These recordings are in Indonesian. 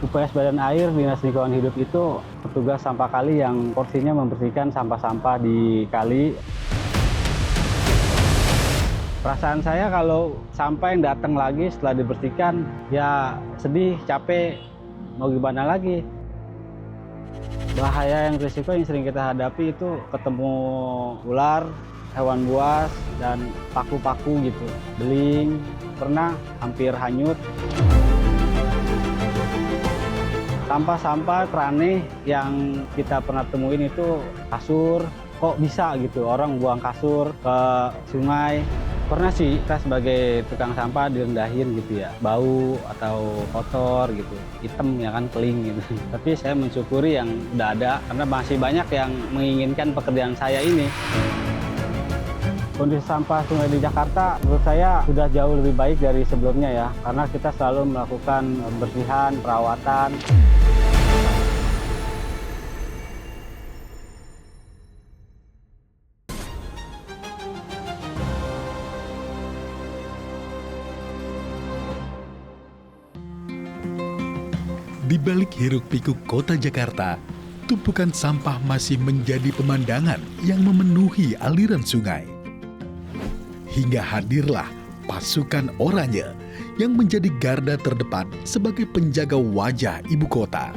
UPS Badan Air Dinas Lingkungan Hidup itu petugas sampah kali yang porsinya membersihkan sampah-sampah di kali. Perasaan saya kalau sampah yang datang lagi setelah dibersihkan, ya sedih, capek, mau gimana lagi. Bahaya yang risiko yang sering kita hadapi itu ketemu ular, hewan buas, dan paku-paku gitu. Beling, pernah hampir hanyut. Sampah-sampah keraneh yang kita pernah temuin itu kasur, kok bisa gitu orang buang kasur ke sungai. Pernah sih kita sebagai tukang sampah direndahin gitu ya, bau atau kotor gitu, hitam ya kan, keling gitu. Tapi saya mensyukuri yang udah ada karena masih banyak yang menginginkan pekerjaan saya ini. Kondisi sampah sungai di Jakarta menurut saya sudah jauh lebih baik dari sebelumnya ya, karena kita selalu melakukan pembersihan, perawatan. Di balik hiruk-pikuk kota Jakarta, tumpukan sampah masih menjadi pemandangan yang memenuhi aliran sungai. Hingga hadirlah pasukan oranye yang menjadi garda terdepan sebagai penjaga wajah ibu kota.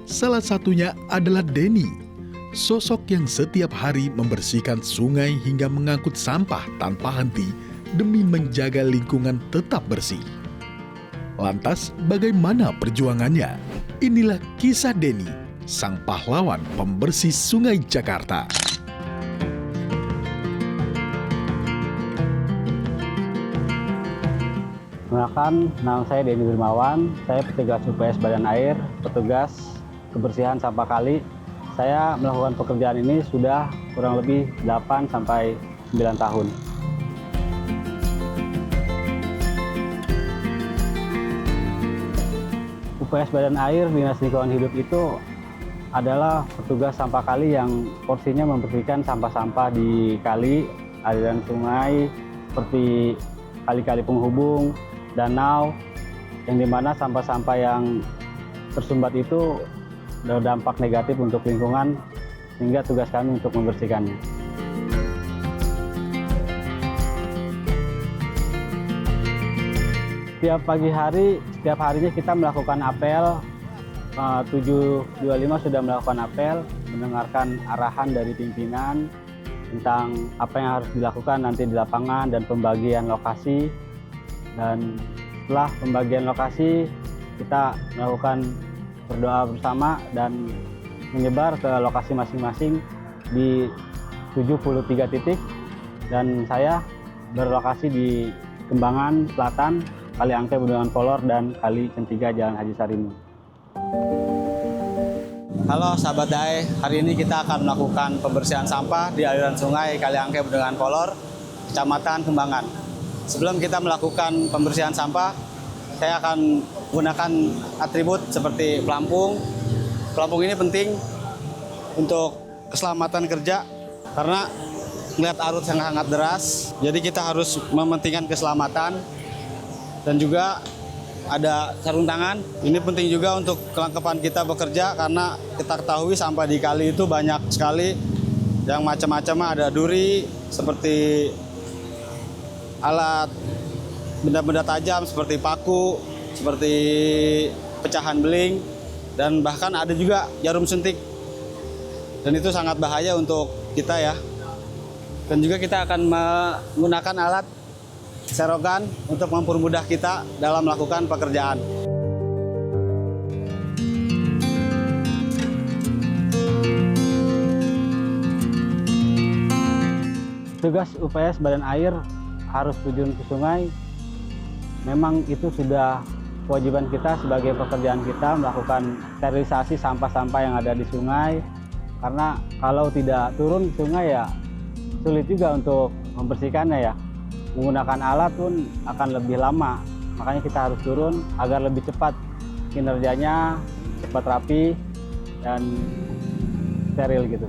Salah satunya adalah Denny, sosok yang setiap hari membersihkan sungai hingga mengangkut sampah tanpa henti demi menjaga lingkungan tetap bersih. Lantas, bagaimana perjuangannya? Inilah kisah Denny, sang pahlawan pembersih sungai Jakarta. Perkenalkan, nama saya Denny Dermawan, saya petugas UPS Badan Air, petugas kebersihan sampah kali. Saya melakukan pekerjaan ini sudah kurang lebih 8 sampai 9 tahun. UPS Badan Air Dinas Lingkungan Hidup itu adalah petugas sampah kali yang porsinya membersihkan sampah-sampah di kali, aliran sungai, seperti kali-kali penghubung, danau, yang dimana sampah-sampah yang tersumbat itu berdampak negatif untuk lingkungan, sehingga tugas kami untuk membersihkannya. Setiap pagi hari, setiap harinya kita melakukan apel, 725 sudah melakukan apel, mendengarkan arahan dari pimpinan tentang apa yang harus dilakukan nanti di lapangan dan pembagian lokasi. Dan setelah pembagian lokasi, kita melakukan berdoa bersama dan menyebar ke lokasi masing-masing di 73 titik. Dan saya berlokasi di Kembangan Selatan, Kali Angke Bendungan Kolor, dan Kali Centiga Jalan Haji Sarimun. Halo sahabat DAE, hari ini kita akan melakukan pembersihan sampah di aliran sungai Kali Angke Bendungan Kolor, Kecamatan Kembangan. Sebelum kita melakukan pembersihan sampah, saya akan menggunakan atribut seperti pelampung. Pelampung ini penting untuk keselamatan kerja karena melihat arus yang sangat deras, jadi kita harus mementingkan keselamatan. Dan juga ada sarung tangan. Ini penting juga untuk kelengkapan kita bekerja karena kita ketahui sampah di kali itu banyak sekali yang macam-macam. Ada duri seperti alat benda-benda tajam seperti paku, seperti pecahan beling, dan bahkan ada juga jarum suntik. Dan itu sangat bahaya untuk kita ya. Dan juga kita akan menggunakan alat serokan untuk mempermudah kita dalam melakukan pekerjaan. Tugas UPS Badan Air harus terjun ke sungai. Memang itu sudah kewajiban kita sebagai pekerjaan kita melakukan sterilisasi sampah-sampah yang ada di sungai. Karena kalau tidak turun ke sungai ya sulit juga untuk membersihkannya ya. Menggunakan alat pun akan lebih lama, makanya kita harus turun agar lebih cepat kinerjanya, cepat rapi, dan steril gitu.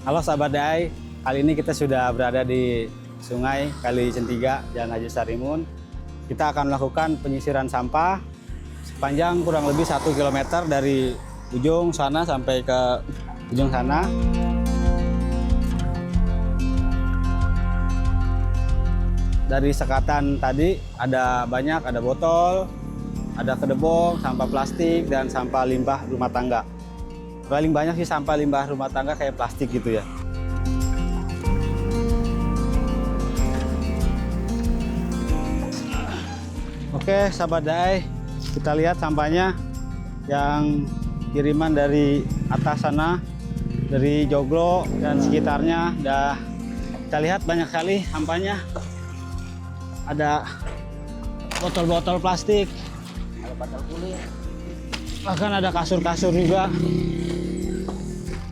Halo sahabat DAE, kali ini kita sudah berada di sungai Kali Centiga, Jalan Haji Sarimun. kita akan melakukan penyisiran sampah sepanjang kurang lebih 1 km dari ujung sana sampai ke ujung sana. Dari sekatan tadi ada banyak, ada botol, ada kedebong, sampah plastik, dan sampah limbah rumah tangga. Paling banyak sih sampah limbah rumah tangga kayak plastik gitu ya. Oke, sahabat Dae, kita lihat sampahnya yang kiriman dari atas sana, dari Joglo dan sekitarnya. Kita lihat banyak sekali sampahnya. Ada botol-botol plastik, ada botol kulit, bahkan ada kasur-kasur juga,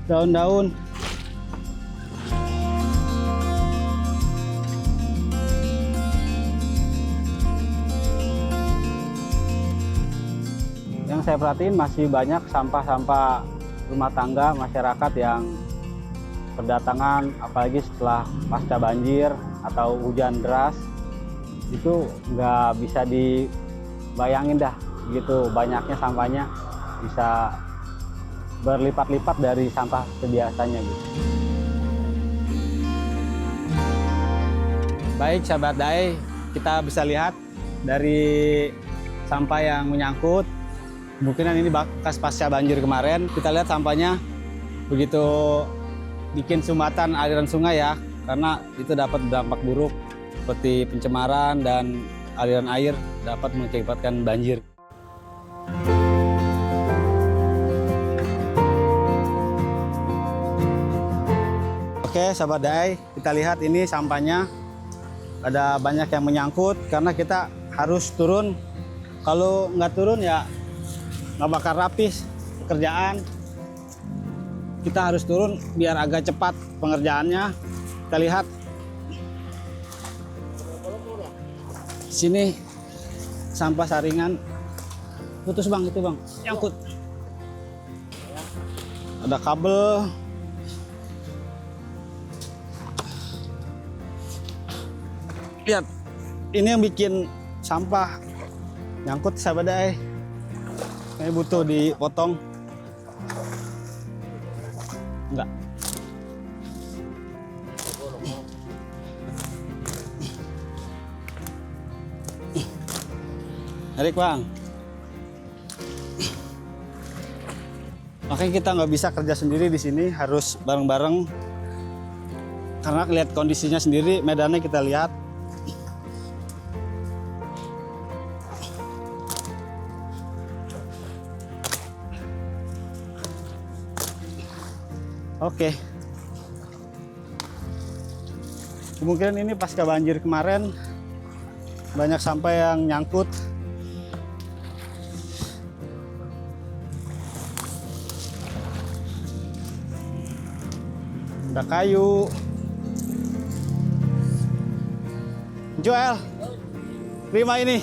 daun-daun. Yang saya perhatiin masih banyak sampah-sampah rumah tangga masyarakat yang berdatangan, apalagi setelah pasca banjir atau hujan deras. Itu nggak bisa dibayangin dah, gitu banyaknya sampahnya, bisa berlipat-lipat dari sampah biasanya gitu. Baik sahabat Dae, kita bisa lihat dari sampah yang menyangkut, kemungkinan ini bekas pasca banjir kemarin. Kita lihat sampahnya begitu bikin sumbatan aliran sungai ya, karena itu dapat berdampak buruk seperti pencemaran dan aliran air dapat mengakibatkan banjir. Oke sahabat Dae, kita lihat ini sampahnya ada banyak yang menyangkut karena kita harus turun. Kalau nggak turun ya nggak bakal rapi pekerjaan. Kita harus turun biar agak cepat pengerjaannya. Kita lihat sini sampah saringan putus bang, itu bang nyangkut, ada kabel, lihat ini yang bikin sampah nyangkut sahabat Dae. Ini butuh dipotong, enggak. Tarik bang. Makanya kita nggak bisa kerja sendiri di sini, harus bareng-bareng. Karena lihat kondisinya sendiri, medannya kita lihat. Oke. Kemungkinan ini pasca banjir kemarin banyak sampah yang nyangkut. Ada kayu. Joel, terima ini.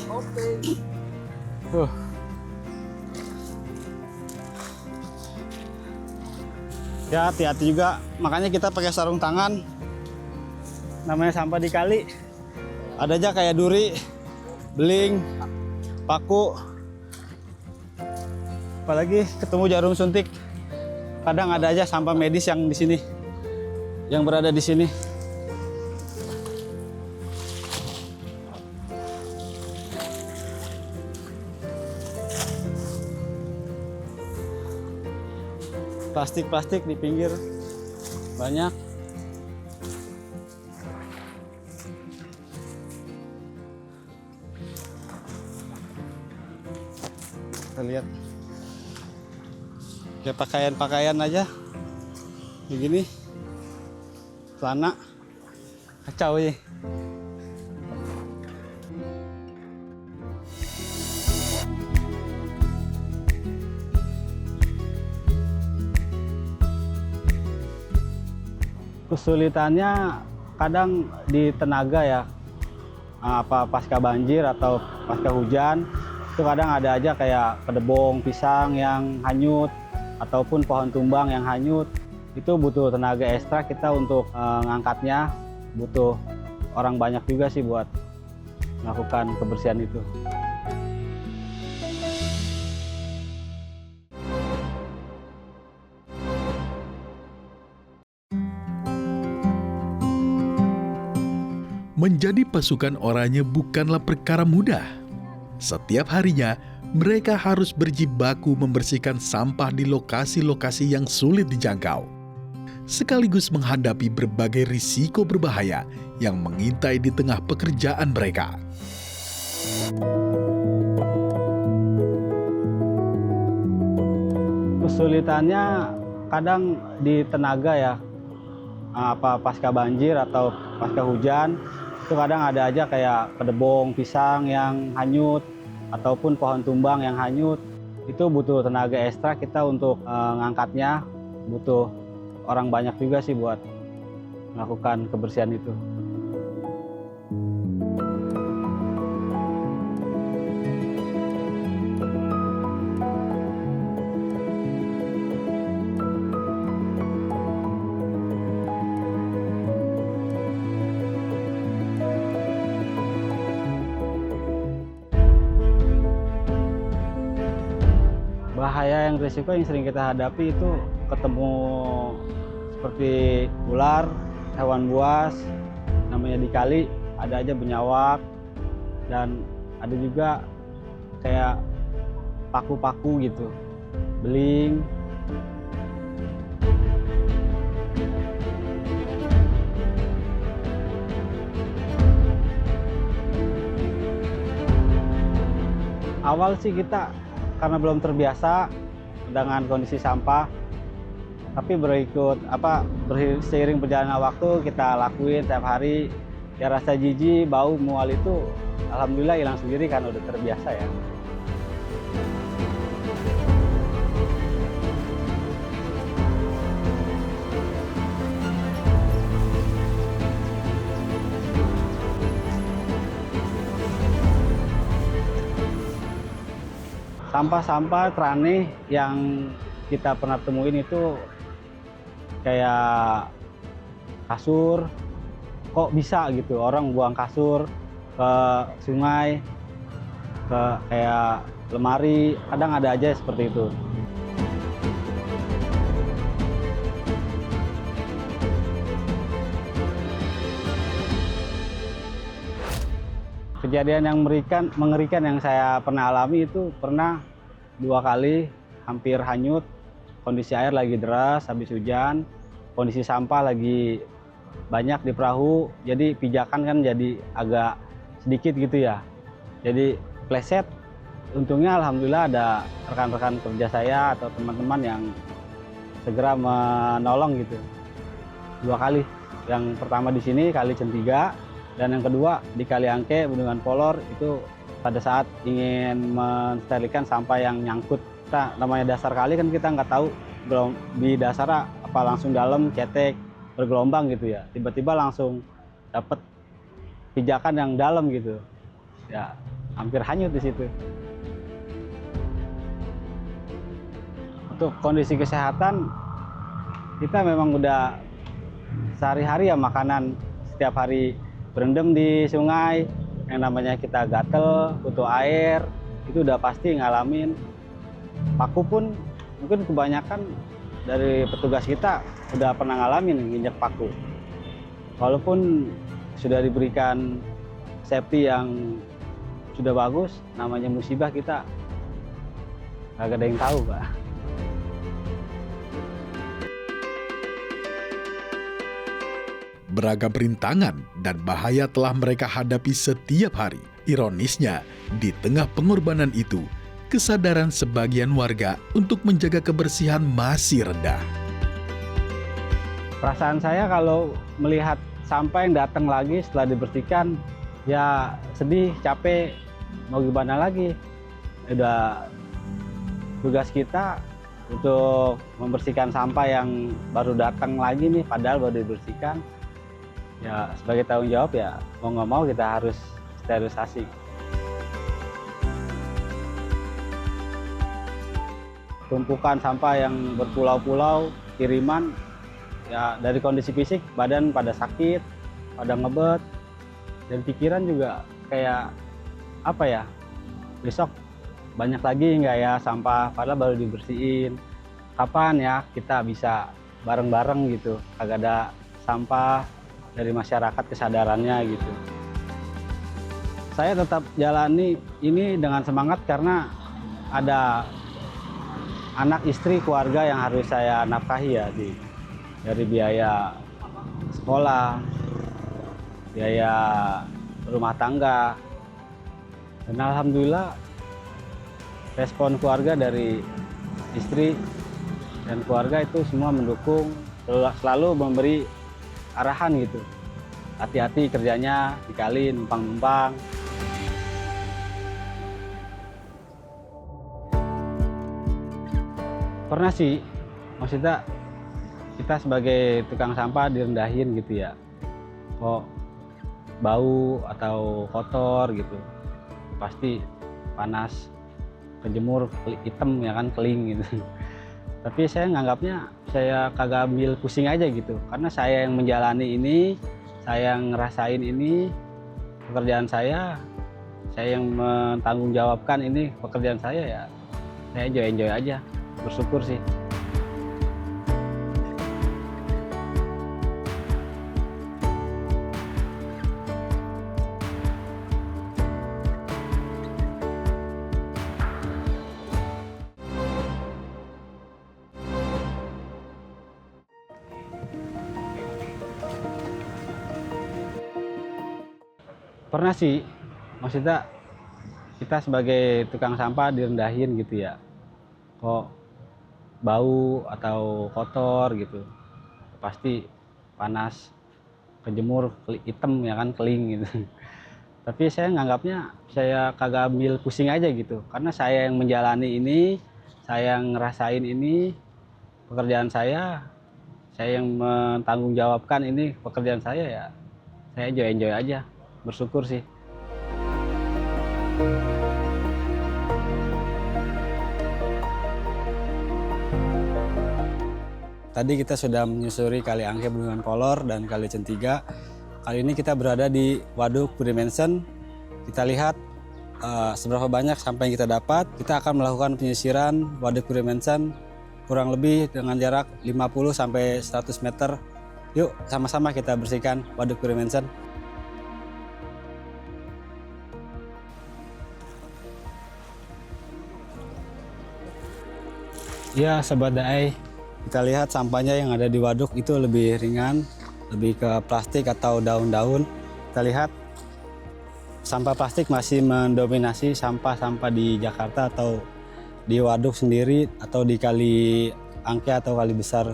Ya hati-hati juga, makanya kita pakai sarung tangan. Namanya sampah di kali. Ada aja kayak duri, beling, paku. Apalagi ketemu jarum suntik. Kadang ada aja sampah medis yang di sini. Yang berada di sini. Plastik-plastik di pinggir banyak. Kita lihat. Kayak pakaian-pakaian aja. Begini. Celana kacau ya. Kesulitannya kadang di tenaga ya, apa pasca banjir atau pasca hujan itu kadang ada aja kayak kedebong pisang yang hanyut ataupun pohon tumbang yang hanyut. Itu butuh tenaga ekstra kita untuk ngangkatnya, butuh orang banyak juga sih buat melakukan kebersihan itu. Menjadi pasukan oranye bukanlah perkara mudah. Setiap harinya, mereka harus berjibaku membersihkan sampah di lokasi-lokasi yang sulit dijangkau, sekaligus menghadapi berbagai risiko berbahaya yang mengintai di tengah pekerjaan mereka. Kesulitannya kadang di tenaga ya, pasca banjir atau pasca hujan, itu kadang ada aja kayak kedebong pisang yang hanyut ataupun pohon tumbang yang hanyut. Itu butuh tenaga ekstra kita untuk ngangkatnya, butuh orang banyak juga sih buat melakukan kebersihan itu. Bahaya yang risiko yang sering kita hadapi itu ketemu seperti ular, hewan buas, namanya di kali ada aja benyawak, dan ada juga kayak paku-paku gitu, beling. Awal sih kita karena belum terbiasa dengan kondisi sampah, tapi seiring berjalannya waktu kita lakuin tiap hari, ya rasa jijik, bau, mual itu alhamdulillah hilang sendiri kan udah terbiasa ya. Sampah-sampah teraneh yang kita pernah temuin itu kayak kasur, kok bisa gitu orang buang kasur ke sungai, ke kayak lemari, kadang ada aja seperti itu. Kejadian yang mengerikan yang saya pernah alami itu pernah 2 kali hampir hanyut. Kondisi air lagi deras habis hujan, kondisi sampah lagi banyak di perahu, jadi pijakan kan jadi agak sedikit gitu ya. Jadi pleset. Untungnya alhamdulillah ada rekan-rekan kerja saya atau teman-teman yang segera menolong gitu. 2 kali. Yang pertama di sini Kali Centiga, dan yang kedua di Kali Angke Bendungan Polor, itu pada saat ingin mensterilkan sampah yang nyangkut. Nah, namanya dasar kali kan kita nggak tahu di dasar apa langsung dalam cetek bergelombang gitu ya, tiba-tiba langsung dapat pijakan yang dalam gitu ya, hampir hanyut di situ. Untuk kondisi kesehatan kita memang udah sehari-hari ya, makanan setiap hari berendam di sungai, yang namanya kita gatel, butuh air, itu udah pasti ngalamin. Paku pun mungkin kebanyakan dari petugas kita udah pernah ngalamin nginjek paku. Walaupun sudah diberikan safety yang sudah bagus, namanya musibah kita nggak ada yang tahu, Pak. Beragam rintangan dan bahaya telah mereka hadapi setiap hari. Ironisnya, di tengah pengorbanan itu, kesadaran sebagian warga untuk menjaga kebersihan masih rendah. Perasaan saya kalau melihat sampah yang datang lagi setelah dibersihkan, ya sedih, capek, mau gimana lagi. Udah tugas kita untuk membersihkan sampah yang baru datang lagi nih, padahal baru dibersihkan. Ya sebagai tanggung jawab ya mau nggak mau kita harus sterilisasi. Tumpukan sampah yang berpulau-pulau, kiriman, ya dari kondisi fisik badan pada sakit, pada ngebet, dan pikiran juga kayak apa ya, besok banyak lagi nggak ya sampah, padahal baru dibersihin. Kapan ya kita bisa bareng-bareng gitu, kagak ada sampah, dari masyarakat kesadarannya gitu. Saya tetap jalani ini dengan semangat karena ada anak, istri, keluarga yang harus saya nafkahi ya, dari biaya sekolah, biaya rumah tangga. Dan alhamdulillah respon keluarga dari istri dan keluarga itu semua mendukung, selalu memberi arahan gitu. Hati-hati kerjanya, dikali numpang-numpang. Pernah sih, maksudnya kita sebagai tukang sampah direndahin gitu ya. Kok bau atau kotor gitu, pasti panas, kejemur hitam ya kan, keling gitu. Tapi saya nganggapnya saya kagak ambil pusing aja gitu, karena saya yang menjalani ini, saya yang ngerasain ini, pekerjaan saya yang mentanggungjawabkan ini pekerjaan saya ya, saya enjoy aja, bersyukur sih. Pernah sih, maksudnya kita sebagai tukang sampah direndahin gitu ya. Kok bau atau kotor gitu, pasti panas, kejemur hitam ya kan, keling gitu. Tapi saya nganggapnya saya kagak ambil pusing aja gitu, karena saya yang menjalani ini, saya yang ngerasain ini, pekerjaan saya yang mentanggungjawabkan ini pekerjaan saya ya, saya enjoy aja, bersyukur sih. Tadi kita sudah menyusuri Kali Angke Bendungan Kolor dan Kali Centiga. Kali ini kita berada di Waduk Burimensen. Kita lihat seberapa banyak sampah yang kita dapat. Kita akan melakukan penyisiran Waduk Burimensen kurang lebih dengan jarak 50-100 meter. Yuk sama-sama kita bersihkan Waduk Burimensen. Ya Sobat Daai, kita lihat sampahnya yang ada di waduk itu lebih ringan, lebih ke plastik atau daun-daun. Kita lihat sampah plastik masih mendominasi sampah-sampah di Jakarta atau di waduk sendiri atau di Kali Angke atau Kali Besar.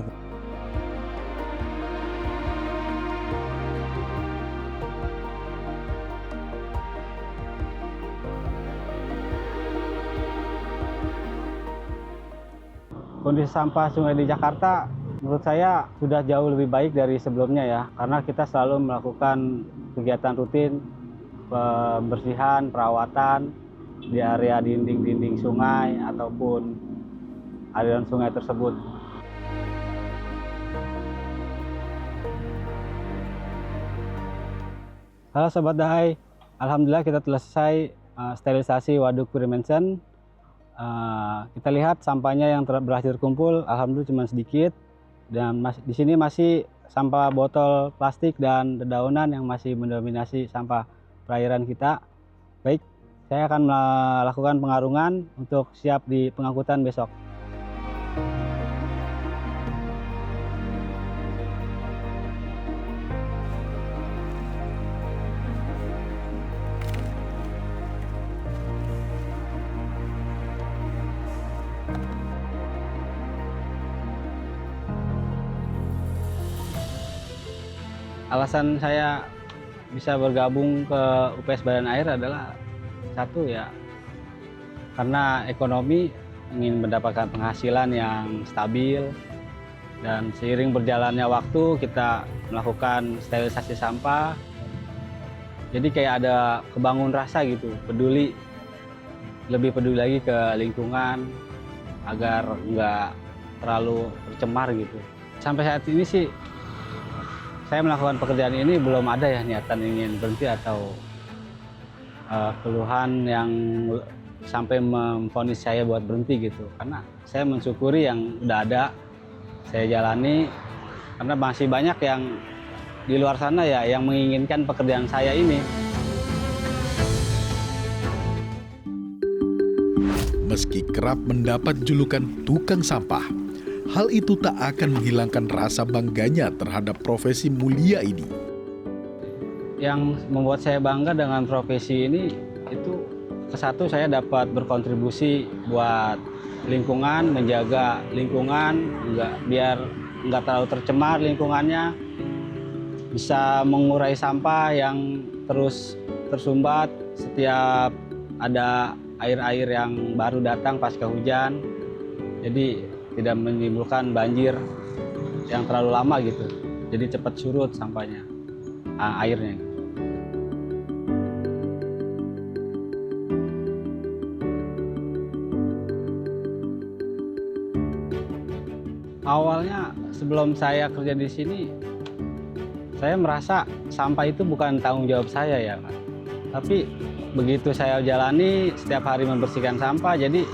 Kondisi sampah sungai di Jakarta menurut saya sudah jauh lebih baik dari sebelumnya ya, karena kita selalu melakukan kegiatan rutin pembersihan, perawatan di area dinding-dinding sungai ataupun aliran sungai tersebut. Halo Sobat Dahai, alhamdulillah kita telah selesai sterilisasi Waduk Burimensen. Kita lihat sampahnya yang berhasil kumpul, alhamdulillah cuma sedikit, dan di sini masih sampah botol plastik dan dedaunan yang masih mendominasi sampah perairan kita. Baik, saya akan melakukan pengarungan untuk siap di pengangkutan besok. Alasan saya bisa bergabung ke UPS Badan Air adalah satu ya, karena ekonomi, ingin mendapatkan penghasilan yang stabil, dan seiring berjalannya waktu kita melakukan sterilisasi sampah, jadi kayak ada kebangun rasa gitu, lebih peduli lagi ke lingkungan agar nggak terlalu tercemar gitu. Sampai saat ini sih saya melakukan pekerjaan ini belum ada ya niatan ingin berhenti atau keluhan yang sampai memvonis saya buat berhenti gitu. Karena saya mensyukuri yang udah ada, saya jalani, karena masih banyak yang di luar sana ya yang menginginkan pekerjaan saya ini. Meski kerap mendapat julukan tukang sampah, hal itu tak akan menghilangkan rasa bangganya terhadap profesi mulia ini. Yang membuat saya bangga dengan profesi ini itu satu, saya dapat berkontribusi buat lingkungan, menjaga lingkungan biar nggak terlalu tercemar lingkungannya, bisa mengurai sampah yang terus tersumbat setiap ada air-air yang baru datang pasca hujan, jadi tidak menimbulkan banjir yang terlalu lama gitu, jadi cepat surut sampahnya, airnya. Awalnya sebelum saya kerja di sini, saya merasa sampah itu bukan tanggung jawab saya ya, Pak. Tapi begitu saya jalani setiap hari membersihkan sampah, jadi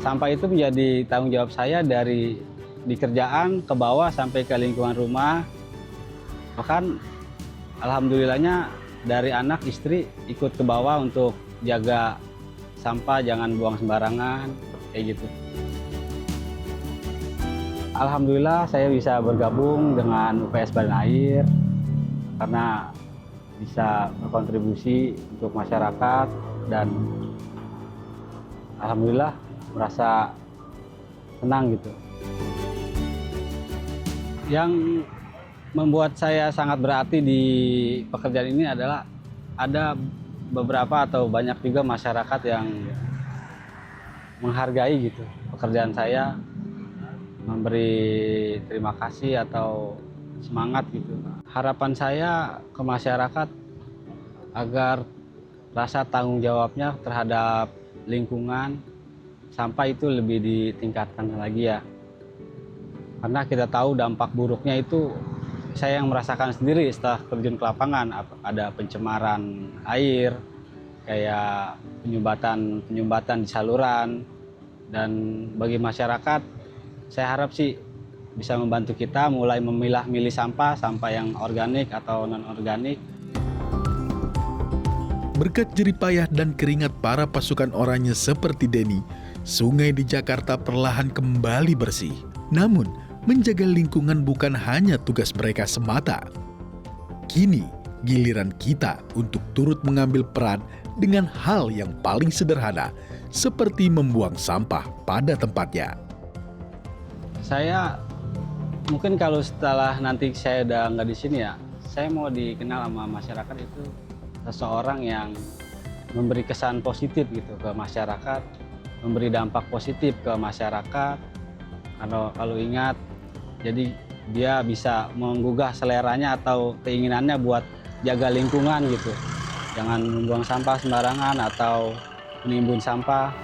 sampah itu menjadi tanggung jawab saya dari di kerjaan ke bawah sampai ke lingkungan rumah. Bahkan alhamdulillahnya dari anak istri ikut ke bawah untuk jaga sampah, jangan buang sembarangan, kayak gitu. Alhamdulillah saya bisa bergabung dengan UPS Badan Air karena bisa berkontribusi untuk masyarakat dan alhamdulillah merasa senang gitu. Yang membuat saya sangat berarti di pekerjaan ini adalah ada beberapa atau banyak juga masyarakat yang menghargai gitu pekerjaan saya, memberi terima kasih atau semangat gitu. Harapan saya ke masyarakat agar rasa tanggung jawabnya terhadap lingkungan sampah itu lebih ditingkatkan lagi ya. Karena kita tahu dampak buruknya itu saya yang merasakan sendiri setelah terjun ke lapangan, ada pencemaran air, kayak penyumbatan di saluran, dan bagi masyarakat saya harap sih bisa membantu kita mulai memilah-milih sampah yang organik atau non-organik. Berkat jerih payah dan keringat para pasukan oranye seperti Denny, sungai di Jakarta perlahan kembali bersih. Namun, menjaga lingkungan bukan hanya tugas mereka semata. Kini, giliran kita untuk turut mengambil peran dengan hal yang paling sederhana, seperti membuang sampah pada tempatnya. Saya mungkin kalau setelah nanti saya udah nggak di sini ya, saya mau dikenal sama masyarakat itu seseorang yang memberi kesan positif gitu ke masyarakat, memberi dampak positif ke masyarakat. Kalau ingat, jadi dia bisa menggugah seleranya atau keinginannya buat jaga lingkungan gitu, jangan membuang sampah sembarangan atau menimbun sampah.